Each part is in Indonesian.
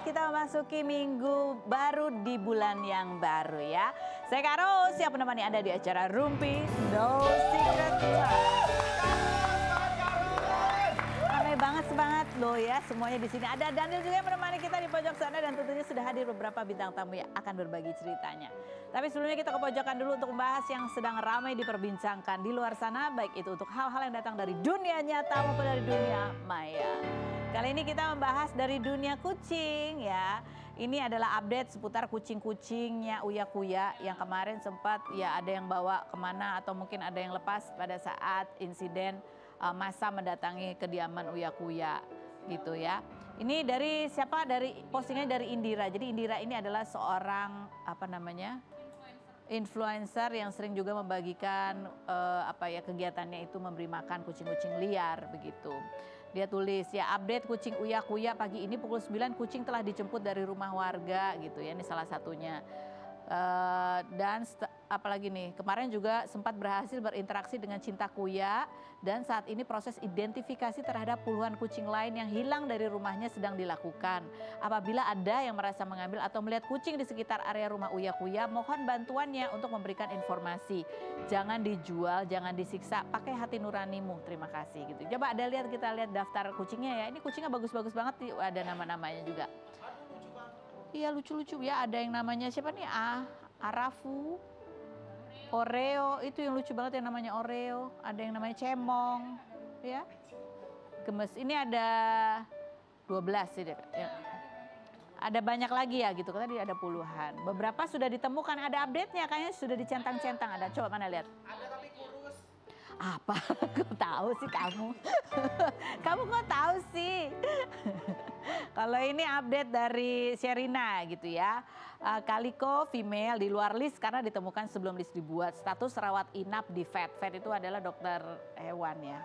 kita memasuki minggu baru di bulan yang baru ya. Saya Karo, siap menemani Anda di acara Rumpi No Secret Club. Ramai banget semangat loh ya semuanya di sini. Ada Daniel juga yang menemani kita di pojok sana dan tentunya sudah hadir beberapa bintang tamu yang akan berbagi ceritanya. Tapi sebelumnya kita ke pojokan dulu untuk membahas yang sedang ramai diperbincangkan di luar sana, baik itu untuk hal-hal yang datang dari dunia nyata maupun dari dunia maya. Kali ini kita membahas dari dunia kucing ya. Ini adalah update seputar kucing-kucingnya Uya Kuya yang kemarin sempat ya ada yang bawa kemana atau mungkin ada yang lepas pada saat insiden masa mendatangi kediaman Uya Kuya gitu ya. Ini dari siapa? Dari postingnya dari Indira. Jadi Indira ini adalah seorang influencer yang sering juga membagikan kegiatannya itu memberi makan kucing-kucing liar begitu. Dia tulis ya, update kucing Uya Kuya pagi ini pukul 9 kucing telah dijemput dari rumah warga gitu ya, ini salah satunya. Dan apalagi nih, kemarin juga sempat berhasil berinteraksi dengan Cinta Kuya dan saat ini proses identifikasi terhadap puluhan kucing lain yang hilang dari rumahnya sedang dilakukan. Apabila ada yang merasa mengambil atau melihat kucing di sekitar area rumah Uya Kuya, mohon bantuannya untuk memberikan informasi. Jangan dijual, jangan disiksa, pakai hati nuranimu. Terima kasih gitu. Coba kita lihat daftar kucingnya ya. Ini kucingnya bagus-bagus banget, ada nama-namanya juga. Iya lucu-lucu ya, ada yang namanya siapa nih? Arafu, Oreo, itu yang lucu banget yang namanya Oreo. Ada yang namanya Cemong, ya. Gemes, ini ada 12 sih. Ya. Ada banyak lagi ya gitu, tadi ada puluhan. Beberapa sudah ditemukan, ada update-nya kayaknya sudah dicentang-centang. Ada, coba mana lihat. Ada tapi kurus. Apa? Kok tahu sih kamu? Kamu kok tahu sih? Kalau ini update dari Sherina gitu ya. Kaliko female di luar list karena ditemukan sebelum list dibuat. Status rawat inap di vet. Vet itu adalah dokter hewan ya.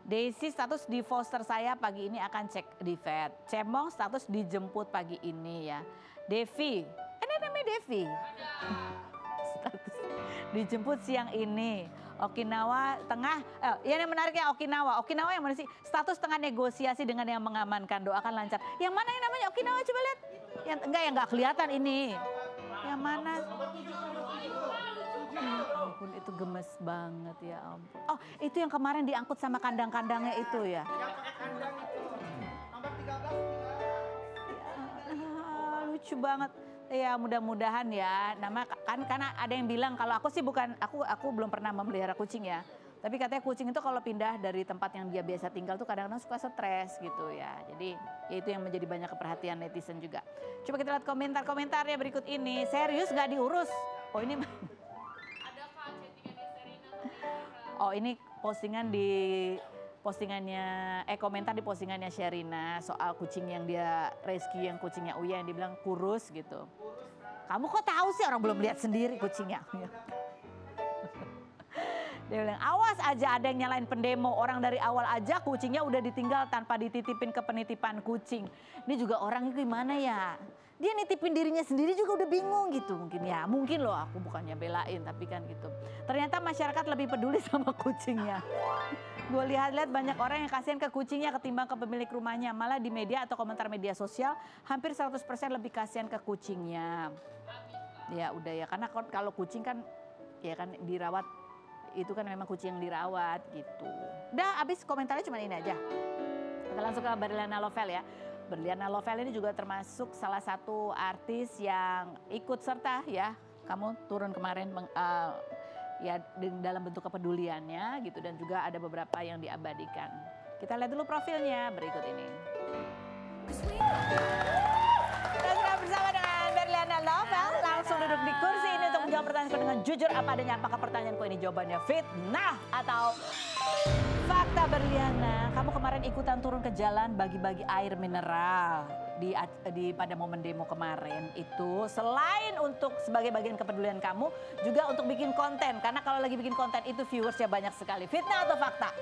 Daisy status di foster saya pagi ini akan cek di vet. Cemong status dijemput pagi ini ya. Devi, ini namanya Devi. Status dijemput siang ini. Okinawa tengah, yang menariknya Okinawa yang mana sih? Status tengah negosiasi dengan yang mengamankan, doakan lancar. Yang mana yang namanya Okinawa, coba lihat. Yang enggak kelihatan ini. Yang mana? Ya ampun, itu gemes banget ya ampun. Oh, itu yang kemarin diangkut sama kandang-kandangnya itu ya. Yang pakai kandang itu. Nomor 13. Ya, lucu banget. Ya mudah-mudahan ya, karena ada yang bilang kalau aku sih aku belum pernah memelihara kucing ya. Tapi katanya kucing itu kalau pindah dari tempat yang dia biasa tinggal tuh kadang-kadang suka stres gitu ya. Jadi ya itu yang menjadi banyak keperhatian netizen juga. Coba kita lihat komentar-komentarnya berikut ini. Serius nggak diurus? Oh ini ada Kak chattingannya Serina. Oh ini komentar di postingannya Sherina soal kucing yang dia rescue, yang kucingnya Uya yang dibilang kurus gitu. Kamu kok tahu sih, orang belum lihat sendiri kucingnya. Dia bilang awas aja ada yang nyalain pendemo, orang dari awal aja kucingnya udah ditinggal tanpa dititipin ke penitipan kucing. Ini juga orang gimana ya? Dia nitipin dirinya sendiri juga udah bingung gitu mungkin loh, aku bukannya belain tapi kan gitu. Ternyata masyarakat lebih peduli sama kucingnya. Gue lihat banyak orang yang kasihan ke kucingnya ketimbang ke pemilik rumahnya. Malah di media atau komentar media sosial hampir 100% lebih kasihan ke kucingnya. Ya udah ya, karena kalau kucing kan ya kan dirawat, itu kan memang kucing yang dirawat gitu. Udah abis komentarnya cuma ini aja. Kita langsung ke Berliana Lovel ya. Berliana Lovel ini juga termasuk salah satu artis yang ikut serta ya. Kamu turun kemarin ya dalam bentuk kepeduliannya gitu, dan juga ada beberapa yang diabadikan. Kita lihat dulu profilnya berikut ini. Kita sudah bersama dengan Berliana Lovel, langsung duduk di kursi ini untuk menjawab pertanyaanku dengan jujur apa adanya. Apakah pertanyaanku ini jawabannya fitnah atau fakta? Berliana, kamu kemarin ikutan turun ke jalan bagi-bagi air mineral pada momen demo kemarin itu, selain untuk sebagai bagian kepedulian kamu, juga untuk bikin konten. Karena kalau lagi bikin konten itu viewersnya banyak sekali. Fitnah atau fakta?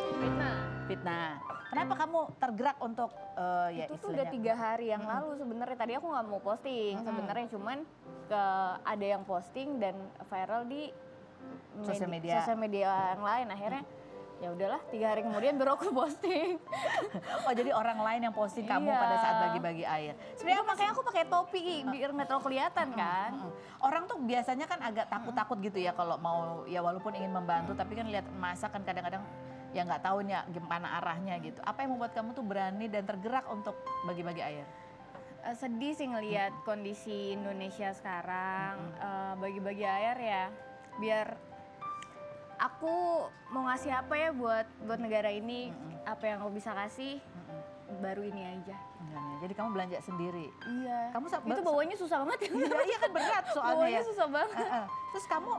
Fitnah. Kenapa kamu tergerak untuk ya itu tuh udah 3 hari yang lalu sebenarnya. Tadi aku nggak mau posting sebenarnya, cuman ada yang posting dan viral di sosial media yang lain. Akhirnya Ya udahlah, 3 hari kemudian baru aku posting. Oh jadi orang lain yang posting kamu Iya. pada saat bagi-bagi air. Sebenarnya makanya aku pakai topi biar nggak terlalu kelihatan kan. Orang tuh biasanya kan agak takut-takut gitu ya kalau mau ya walaupun ingin membantu tapi kan lihat masak kan kadang-kadang ya nggak tahu nih gimana arahnya gitu. Apa yang membuat kamu tuh berani dan tergerak untuk bagi-bagi air? Sedih sih ngelihat kondisi Indonesia sekarang. Bagi-bagi air ya biar aku mau ngasih apa ya buat negara ini, apa yang aku bisa kasih baru ini aja. Jadi kamu belanja sendiri. Iya. Kamu itu bawanya susah banget ya. Iya kan berat soalnya Bawanya ya. susah banget. Terus kamu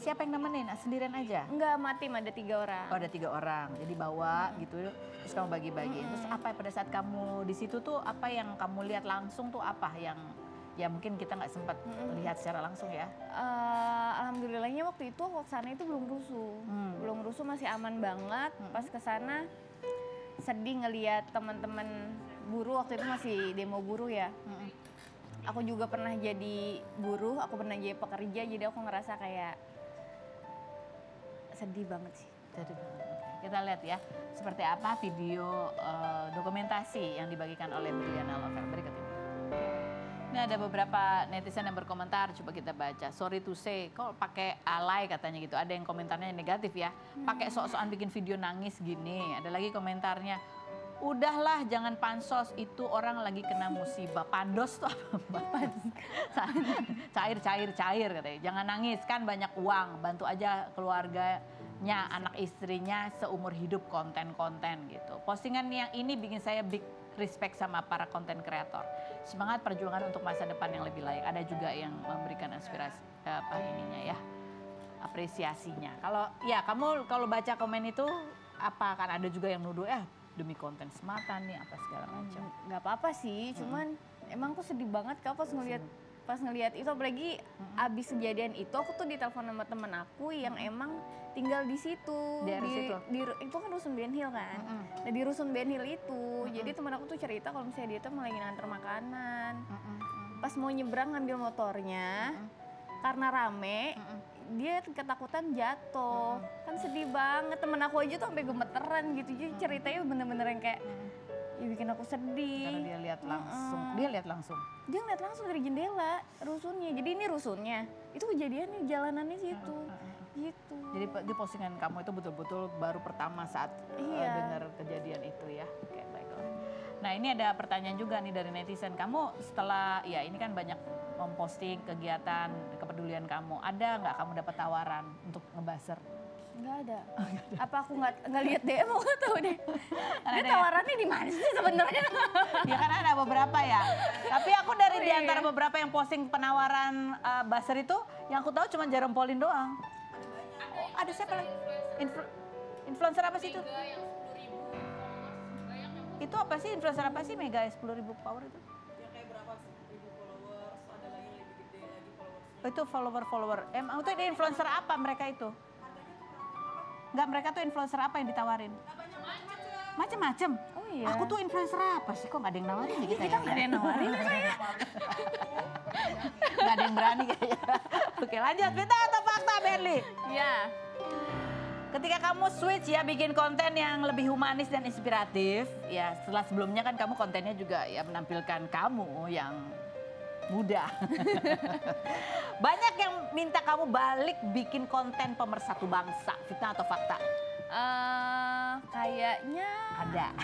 siapa yang nemenin? Sendirian aja? Enggak, tim ada 3 orang. Oh ada 3 orang, jadi bawa gitu, terus kamu bagi-bagi. Terus apa pada saat kamu di situ tuh apa yang kamu lihat langsung tuh apa yang ya mungkin kita nggak sempat lihat secara langsung ya? Alhamdulillahnya waktu itu aku kesana itu belum rusuh, belum rusuh masih aman banget. Pas kesana sedih ngelihat teman-teman buruh waktu itu masih demo buruh ya. Aku juga pernah jadi buruh, aku pernah jadi pekerja, jadi aku ngerasa kayak sedih banget sih. Jadi kita lihat ya seperti apa video dokumentasi yang dibagikan oleh Berliana Lover berikut ini. Ini ada beberapa netizen yang berkomentar, coba kita baca. Sorry to say, kok pakai alay katanya gitu. Ada yang komentarnya negatif ya. Pakai sok-sokan bikin video nangis gini. Ada lagi komentarnya, udahlah jangan pansos, itu orang lagi kena musibah. Pandos tuh apa? Cair katanya. Jangan nangis, kan banyak uang. Bantu aja keluarganya, anak istrinya seumur hidup konten-konten gitu. Postingan yang ini bikin saya big respect sama para konten kreator. Semangat perjuangan untuk masa depan yang lebih layak. Ada juga yang memberikan inspirasi apresiasinya. Kalau ya kamu kalau baca komen itu apa kan ada juga yang nuduh demi konten semata nih apa segala macam. Nggak apa-apa sih, cuman emang aku sedih banget kalau pas ngelihat itu, apalagi abis kejadian itu aku tuh ditelepon sama temen aku yang emang tinggal di situ. Itu kan Rusun Ben Hill kan. Nah di Rusun Ben Hill itu, jadi temen aku tuh cerita kalau misalnya dia tuh lagi nganter makanan. Pas mau nyebrang ngambil motornya, karena rame, dia ketakutan jatuh. Kan sedih banget, temen aku aja tuh sampai gemeteran gitu. Jadi ceritanya bener-bener yang kayak ya bikin aku sedih. Karena dia lihat langsung. Dia lihat langsung. Dia ngeliat langsung dari jendela rusunnya. Jadi ini rusunnya. Itu kejadiannya jalanannya situ. Gitu. Jadi di postingan kamu itu betul-betul baru pertama saat dengar kejadian itu ya. Oke, baiklah. Nah, ini ada pertanyaan juga nih dari netizen. Kamu setelah ya ini kan banyak memposting kegiatan kepedulian kamu. Ada nggak kamu dapat tawaran untuk ngebuzzer? Nggak ada. Apa aku nggak lihat DM, aku nggak tahu deh. Ini Ada tawarannya di mana sih sebenarnya? Ya kan ada beberapa ya. Tapi aku dari di antara beberapa yang posting penawaran buzzer itu, yang aku tahu cuma Jerome Pauline doang. Oh, ada siapa lagi? Influencer apa sih itu? Itu apa sih influencer apa sih Mega 10.000 power itu? Ya kayak berapa ribu followers, ada lagi yang lebih gede lagi followersnya. Oh, itu follower. Emang itu influencer apa mereka itu? Enggak, mereka tuh influencer apa yang ditawarin? Macem-macem. Oh iya. Aku tuh influencer apa sih? Kok nggak ada yang nawarin nih kita ya? Nggak ada yang nawarin. Nggak ada yang berani kayaknya. Oke lanjut, Vita atau fakta Berli? Iya. Ketika kamu switch ya bikin konten yang lebih humanis dan inspiratif, ya setelah sebelumnya kan kamu kontennya juga ya menampilkan kamu yang muda. Banyak yang minta kamu balik bikin konten pemersatu bangsa, fitnah atau fakta? Kayaknya ada.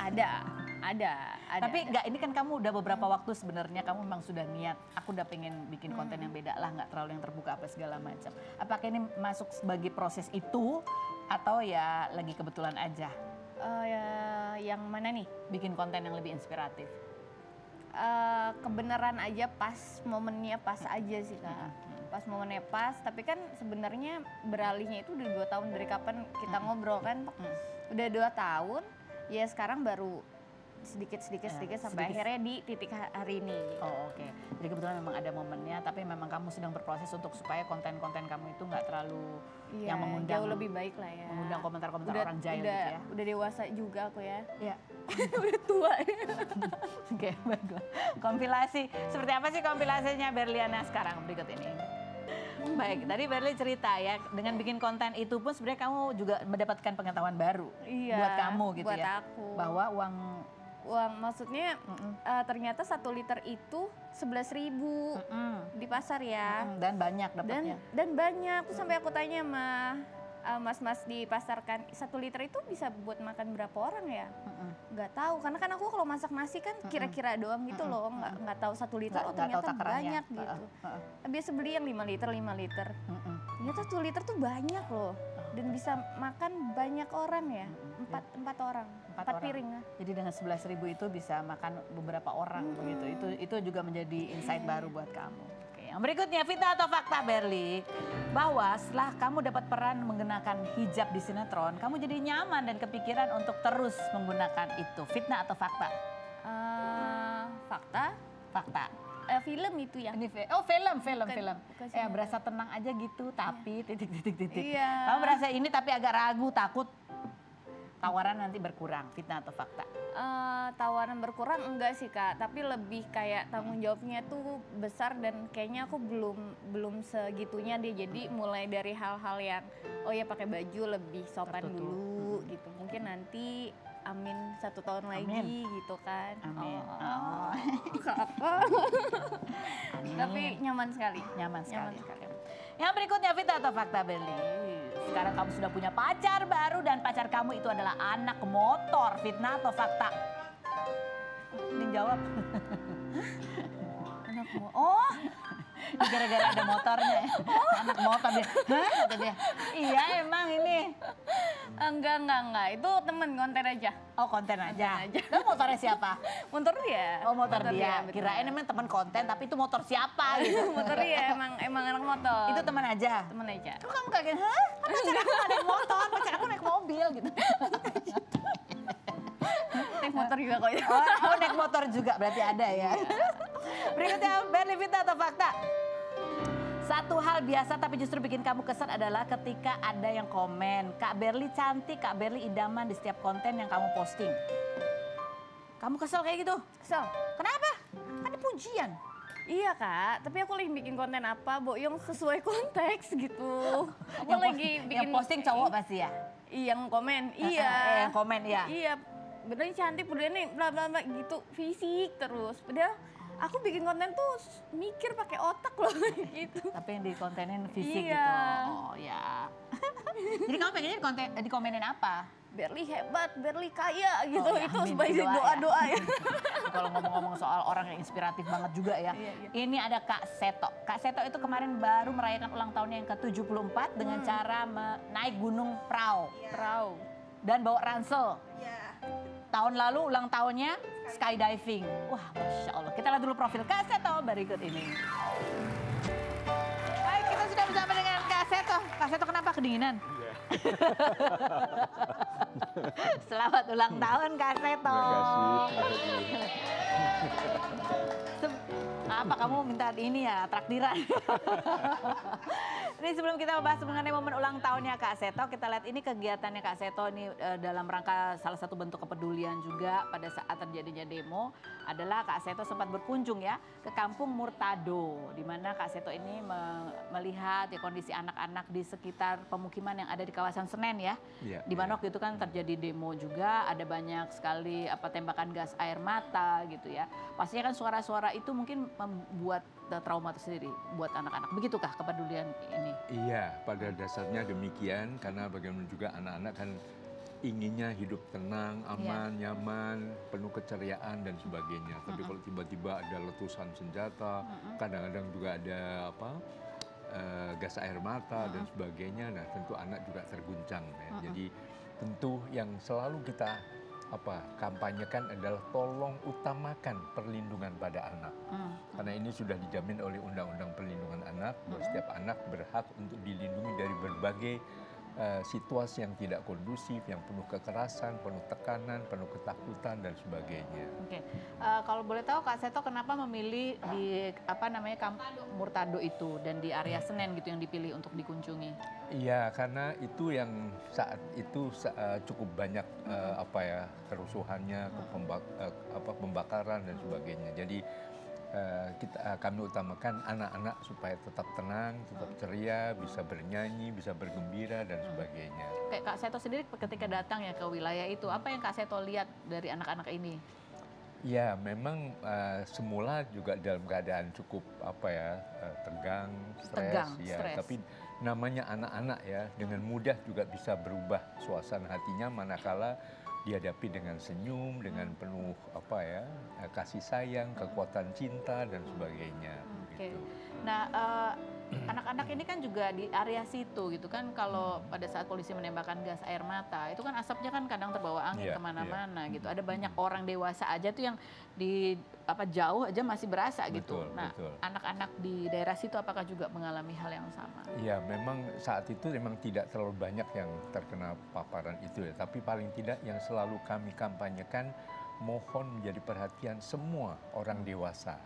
Tapi enggak, ini kan kamu udah beberapa waktu sebenarnya kamu memang sudah niat, aku udah pengen bikin konten yang beda lah, nggak terlalu yang terbuka apa segala macam. Apakah ini masuk sebagai proses itu atau ya lagi kebetulan aja? Yang mana nih? Bikin konten yang lebih inspiratif. Kebenaran aja pas momennya pas aja sih Kak. Pas momennya pas, tapi kan sebenarnya beralihnya itu udah 2 tahun dari kapan kita ngobrol kan. Udah 2 tahun, ya sekarang baru sedikit sampai akhirnya di titik hari ini. Gitu. Oh oke. Jadi kebetulan memang ada momennya, tapi memang kamu sedang berproses untuk supaya konten-konten kamu itu nggak terlalu yang mengundang. Jauh lebih baik lah ya. Mengundang komentar-komentar orang jahil gitu ya. Udah dewasa juga aku ya. Iya. Udah tua. Oke, bagus. Kompilasi. Seperti apa sih kompilasinya Berliana sekarang berikut ini? Baik, tadi Berli cerita ya, dengan bikin konten itu pun sebenarnya kamu juga mendapatkan pengetahuan baru buat kamu gitu buat ya. aku. Bahwa uang Maksudnya ternyata 1 liter itu 11.000 di pasar ya. dan banyak dapatnya. Dan banyak. Terus sampai aku tanya sama mas-mas di pasar kan, 1 liter itu bisa buat makan berapa orang ya? Nggak tahu, karena kan aku kalau masak nasi kan kira-kira doang gitu loh, nggak tahu 1 liter, Nggak ternyata tahu takarannya. banyak gitu. Biasa beli yang 5 liter, 5 liter. Ternyata 1 liter tuh banyak loh, dan bisa makan banyak orang ya, 4 orang, 4 piring. Jadi dengan 11.000 itu bisa makan beberapa orang begitu. Itu juga menjadi insight baru buat kamu. Yang berikutnya, fitnah atau fakta Berli, bahwa setelah kamu dapat peran menggunakan hijab di sinetron, kamu jadi nyaman dan kepikiran untuk terus menggunakan itu. Fitnah atau fakta? Fakta. Fakta. Film itu ya. Ini film. Bukan Ya berasa tenang aja gitu, tapi titik. Iya. Kamu berasa ini tapi agak ragu, takut tawaran nanti berkurang. Fitnah atau fakta? Tawaran berkurang enggak sih Kak, tapi lebih kayak tanggung jawabnya tuh besar dan kayaknya aku belum segitunya deh. Jadi mulai dari hal-hal yang oh ya pakai baju lebih sopan dulu gitu. Mungkin nanti amin 1 tahun lagi gitu kan. Amin. Tapi nyaman sekali. Nyaman sekali. Yang berikutnya, fitnah atau fakta Berli? Sekarang kamu sudah punya pacar baru dan pacar kamu itu adalah anak motor. Fitnah atau fakta? Ini jawab. Anak oh, Gara-gara ada motornya. Anak motor dia. Hah? Kata dia. Iya emang ini. enggak. Itu temen konten aja. Oh konten aja. Lalu motornya siapa? Motor dia. Oh motor dia. betul. Kirain emang teman konten tapi itu motor siapa gitu. Motor dia emang anak motor. Itu teman aja. temen aja. Kok kamu kaget? Hah? Pacar aku nggak naik motor, pacar aku naik mobil gitu. Naik motor juga kok itu. Oh naik motor juga berarti ada ya. Berikutnya, Berli, fitnah atau fakta? Satu hal biasa tapi justru bikin kamu kesel adalah ketika ada yang komen, Kak Berli cantik, Kak Berli idaman di setiap konten yang kamu posting. Kamu kesel kayak gitu? Kesel. Kenapa? Kan ini pujian. Iya Kak, tapi aku lagi bikin konten apa, Bo, yang sesuai konteks gitu. Aku lagi bikin yang posting cowok pasti ya? Yang komen, iya. Yang komen ya? Iya, benernya cantik, benernya bla bla bla gitu, fisik terus. Padahal aku bikin konten tuh mikir pakai otak loh gitu. Tapi yang dikontenin fisik Iya. gitu. Oh ya. Jadi kamu pengennya dikomenin apa? Berli hebat, Berli kaya gitu. Oh, ya, itu amin, sebagai doa ya. doa-doa ya. Kalau ngomong-ngomong soal orang yang inspiratif banget juga ya. Iya. Ini ada Kak Seto. Kak Seto itu kemarin baru merayakan ulang tahunnya yang ke-74 dengan cara naik gunung Prau. Prau. Dan bawa ransel. Iya. Tahun lalu ulang tahunnya skydiving. Wah, Masya Allah. Kita lihat dulu profil Kak Seto berikut ini. Baik, kita sudah bersama dengan Kak Seto. Kak Seto kenapa kedinginan? Selamat ulang tahun Kak Seto. Apa kamu minta ini ya, traktiran? Ini sebelum kita membahas mengenai momen ulang tahunnya Kak Seto, kita lihat ini kegiatannya Kak Seto ini dalam rangka salah satu bentuk kepedulian juga pada saat terjadinya demo adalah Kak Seto sempat berkunjung ya ke kampung Murtado, di mana Kak Seto ini melihat ya kondisi anak-anak di sekitar pemukiman yang ada di kawasan Senen ya. Di mana waktu itu kan terjadi demo juga, ada banyak sekali tembakan gas air mata gitu ya. Pastinya kan suara-suara itu mungkin membuat trauma tersendiri buat anak-anak. Begitukah kepedulian ini? Iya, pada dasarnya demikian karena bagaimana juga anak-anak kan inginnya hidup tenang, aman, nyaman, penuh keceriaan dan sebagainya. Tapi kalau tiba-tiba ada letusan senjata, kadang-kadang juga ada gas air mata dan sebagainya. Nah, tentu anak juga terguncang ya. Jadi tentu yang selalu kita kampanyekan adalah tolong utamakan perlindungan pada anak. Karena ini sudah dijamin oleh Undang-Undang Perlindungan Anak bahwa setiap anak berhak untuk dilindungi dari berbagai situasi yang tidak kondusif, yang penuh kekerasan, penuh tekanan, penuh ketakutan dan sebagainya. Oke, kalau boleh tahu Kak Seto kenapa memilih di kampung Murtado itu dan di area Senen gitu yang dipilih untuk dikunjungi? Iya, karena itu yang saat itu cukup banyak kerusuhannya, pembakaran dan sebagainya. Jadi kami utamakan anak-anak supaya tetap tenang, tetap ceria, bisa bernyanyi, bisa bergembira dan sebagainya. Kayak Kak Seto sendiri ketika datang ya ke wilayah itu, apa yang Kak Seto lihat dari anak-anak ini? Ya, memang semula juga dalam keadaan cukup tegang, stres. Tapi namanya anak-anak ya, dengan mudah juga bisa berubah suasana hatinya manakala dihadapi dengan senyum, dengan penuh kasih sayang, kekuatan cinta dan sebagainya. Oke. Gitu. Nah, anak-anak ini kan juga di area situ gitu kan, kalau pada saat polisi menembakkan gas air mata, itu kan asapnya kan kadang terbawa angin kemana-mana gitu. Ada banyak orang dewasa aja tuh yang di jauh aja masih berasa gitu. Nah, anak-anak di daerah situ apakah juga mengalami hal yang sama? Iya, memang saat itu memang tidak terlalu banyak yang terkena paparan itu ya, tapi paling tidak yang selalu kami kampanyekan mohon menjadi perhatian semua orang dewasa.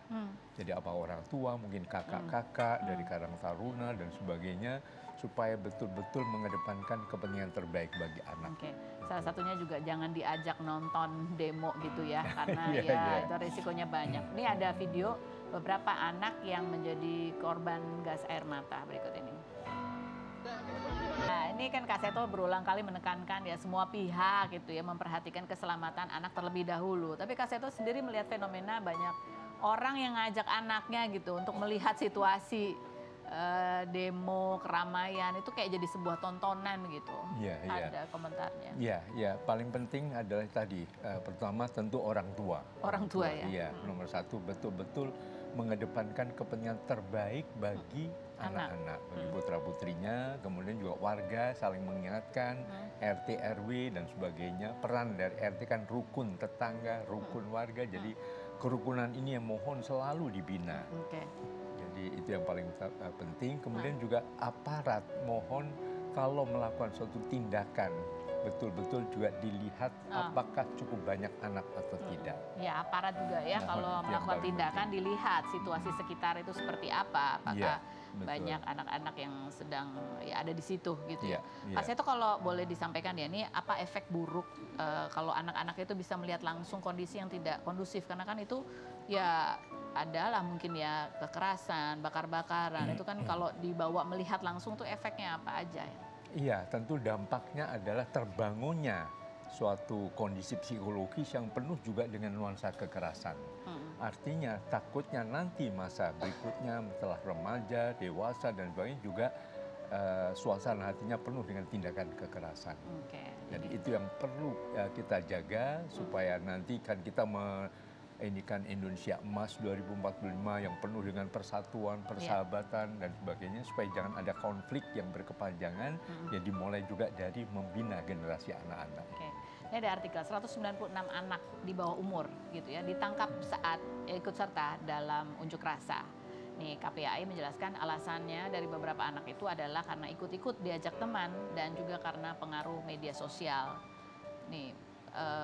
Jadi apa orang tua, mungkin kakak-kakak dari Karang Taruna dan sebagainya, supaya betul-betul mengedepankan kepentingan terbaik bagi anak. Oke. Salah satunya juga jangan diajak nonton demo gitu ya, karena itu risikonya banyak. Ini ada video beberapa anak yang menjadi korban gas air mata berikut ini. Nah, ini kan Kak Seto berulang kali menekankan ya semua pihak gitu ya memperhatikan keselamatan anak terlebih dahulu. Tapi Kak Seto sendiri melihat fenomena banyak orang yang ngajak anaknya gitu untuk melihat situasi demo, keramaian itu kayak jadi sebuah tontonan gitu. Ada komentarnya. Iya, paling penting adalah tadi pertama tentu orang tua. Orang tua ya. Iya, nomor satu betul-betul mengedepankan kepentingan terbaik bagi anak-anak, bagi putra-putrinya, kemudian juga warga saling mengingatkan, RT, RW dan sebagainya. Peran dari RT kan rukun tetangga, rukun warga, jadi kerukunan ini yang mohon selalu dibina. Jadi itu yang paling penting. Kemudian juga aparat mohon kalau melakukan suatu tindakan betul-betul juga dilihat apakah cukup banyak anak atau tidak. Ya, aparat juga ya kalau melakukan tindakan dilihat situasi sekitar itu seperti apa, apakah banyak anak-anak yang sedang ada di situ gitu ya. Pak Seto kalau boleh disampaikan ya, ini apa efek buruk kalau anak-anak itu bisa melihat langsung kondisi yang tidak kondusif, karena kan itu ya adalah mungkin ya kekerasan, bakar-bakaran, itu kan kalau dibawa melihat langsung tuh efeknya apa aja ya? Iya, tentu dampaknya adalah terbangunnya suatu kondisi psikologis yang penuh juga dengan nuansa kekerasan. Artinya takutnya nanti masa berikutnya setelah remaja, dewasa dan sebagainya juga suasana hatinya penuh dengan tindakan kekerasan. Jadi itu yang perlu kita jaga supaya nanti kan kita ini kan Indonesia Emas 2045 yang penuh dengan persatuan, persahabatan dan sebagainya, supaya jangan ada konflik yang berkepanjangan. Ya dimulai juga dari membina generasi anak-anak. Ini ada artikel 196 anak di bawah umur gitu ya ditangkap saat ikut serta dalam unjuk rasa. Nih KPAI menjelaskan alasannya dari beberapa anak itu adalah karena ikut-ikut diajak teman dan juga karena pengaruh media sosial. Nih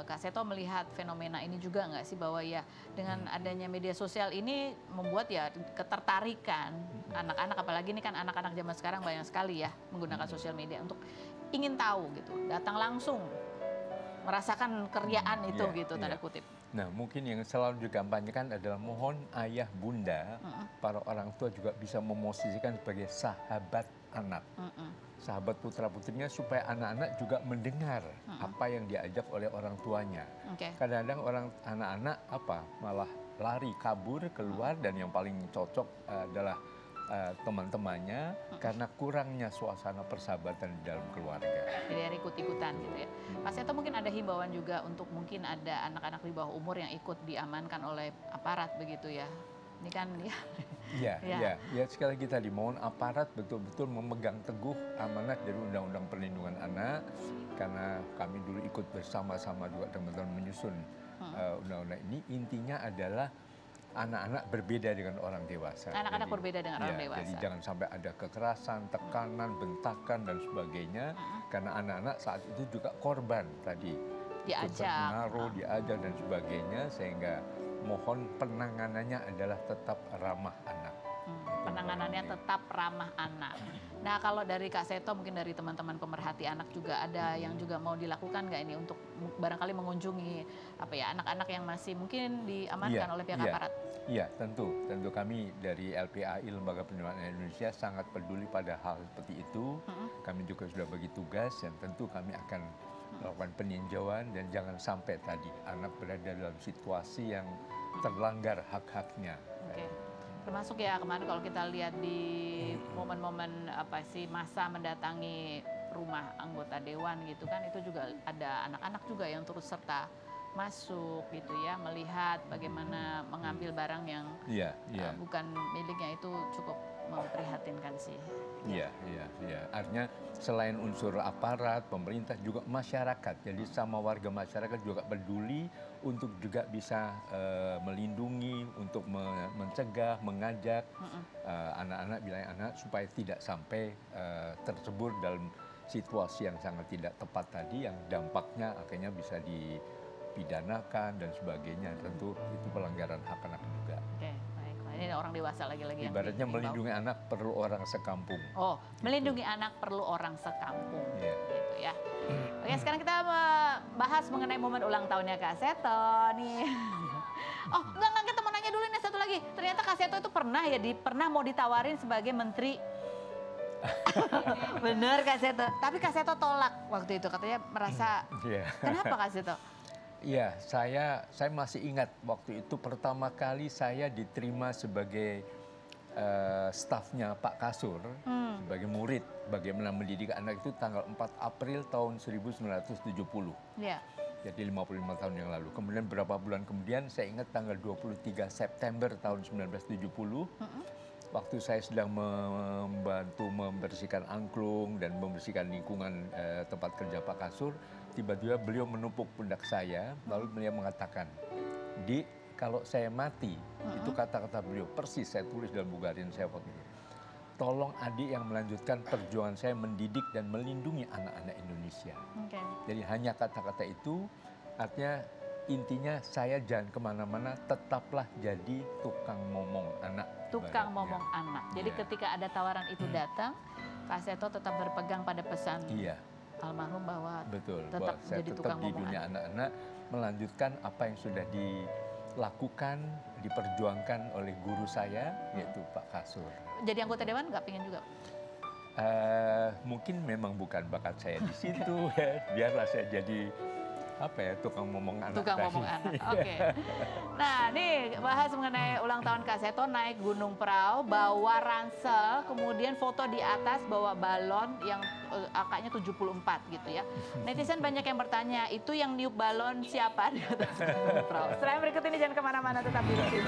Kak Seto melihat fenomena ini juga nggak sih bahwa ya dengan adanya media sosial ini membuat ya ketertarikan anak-anak, apalagi ini kan anak-anak zaman sekarang banyak sekali ya menggunakan sosial media untuk ingin tahu gitu, datang langsung merasakan keriaan itu gitu tanda kutip. Nah mungkin yang selalu dikampanyekan adalah mohon ayah bunda, para orang tua juga bisa memosisikan sebagai sahabat anak. Sahabat putra-putrinya supaya anak-anak juga mendengar apa yang diajak oleh orang tuanya. Kadang-kadang anak-anak malah lari kabur keluar dan yang paling cocok adalah teman-temannya karena kurangnya suasana persahabatan di dalam keluarga. Jadi ikut-ikutan gitu ya. Pak Seto mungkin ada himbauan juga untuk mungkin ada anak-anak di bawah umur yang ikut diamankan oleh aparat begitu ya. Ini kan ya sekali lagi tadi mohon aparat betul-betul memegang teguh amanat dari Undang-Undang Perlindungan Anak, karena kami dulu ikut bersama-sama juga teman-teman menyusun undang-undang ini. Intinya adalah anak-anak berbeda dengan orang dewasa. Anak-anak berbeda dengan orang dewasa. Jadi jangan sampai ada kekerasan, tekanan, bentakan dan sebagainya, karena anak-anak saat itu juga korban tadi. Diajak, diajar dan sebagainya, sehingga mohon penanganannya adalah tetap ramah anak. Penanganannya tetap ramah anak. Nah, kalau dari Kak Seto, mungkin dari teman-teman pemerhati anak juga ada yang juga mau dilakukan nggak ini untuk barangkali mengunjungi anak-anak yang masih mungkin diamankan oleh pihak aparat? Iya, tentu kami dari LPAI Lembaga Perlindungan Anak Indonesia sangat peduli pada hal seperti itu. Kami juga sudah bagi tugas dan tentu kami akan melakukan peninjauan dan jangan sampai tadi anak berada dalam situasi yang terlanggar hak-haknya. Oke. Termasuk ya kemarin kalau kita lihat di momen-momen masa mendatangi rumah anggota dewan gitu kan, itu juga ada anak-anak juga yang turut serta masuk gitu ya, melihat bagaimana mengambil barang yang bukan miliknya, itu cukup memprihatinkan sih. Iya. Artinya selain unsur aparat, pemerintah juga masyarakat. Jadi sama warga masyarakat juga peduli untuk juga bisa melindungi, untuk mencegah, mengajak anak-anak, bilangnya anak supaya tidak sampai tercebur dalam situasi yang sangat tidak tepat tadi, yang dampaknya akhirnya bisa dipidanakan dan sebagainya. Tentu itu pelanggaran hak anak juga. Oke. Ini orang dewasa lagi-lagi yang ibaratnya melindungi anak perlu orang sekampung. Oh, gitu. Melindungi anak perlu orang sekampung, gitu ya. Oke, sekarang kita bahas mengenai momen ulang tahunnya Kak Seto nih. Oh, enggak, kita mau nanya dulu nih satu lagi. Ternyata Kak Seto itu pernah mau ditawarin sebagai menteri. Bener Kak Seto, tapi Kak Seto tolak waktu itu, katanya merasa, kenapa Kak Seto? Iya, saya masih ingat waktu itu pertama kali saya diterima sebagai stafnya Pak Kasur, sebagai murid bagaimana mendidik anak itu tanggal 4 April tahun 1970. Iya. Jadi 55 tahun yang lalu. Kemudian beberapa bulan kemudian saya ingat tanggal 23 September tahun 1970, waktu saya sedang membantu membersihkan angklung dan membersihkan lingkungan tempat kerja Pak Kasur, tiba-tiba beliau menepuk pundak saya, lalu beliau mengatakan, "Di, kalau saya mati," itu kata-kata beliau persis saya tulis dalam buku harian saya waktu itu. "Tolong adik yang melanjutkan perjuangan saya mendidik dan melindungi anak-anak Indonesia." Jadi hanya kata-kata itu, artinya intinya saya jangan kemana-mana, tetaplah jadi tukang momong anak. Tukang momong anak. Jadi ketika ada tawaran itu datang, Kak Seto tetap berpegang pada pesan almarhum bahwa tetap saya jadi tukang di momong dunia anak-anak, melanjutkan apa yang sudah dilakukan, diperjuangkan oleh guru saya, yaitu Pak Kasur. Jadi anggota dewan nggak pengen juga? Mungkin memang bukan bakat saya di situ, biarlah saya jadi tukang ngomong anak. Tukang ngomong anak, oke. Nah, nih bahas mengenai ulang tahun Kak Seto, naik Gunung Prau, bawa ransel, kemudian foto di atas bawa balon yang angkanya 74 gitu ya. Netizen banyak yang bertanya, itu yang niup balon siapa di atas Gunung Prau? Setelah berikut ini jangan kemana-mana, tetap di sini.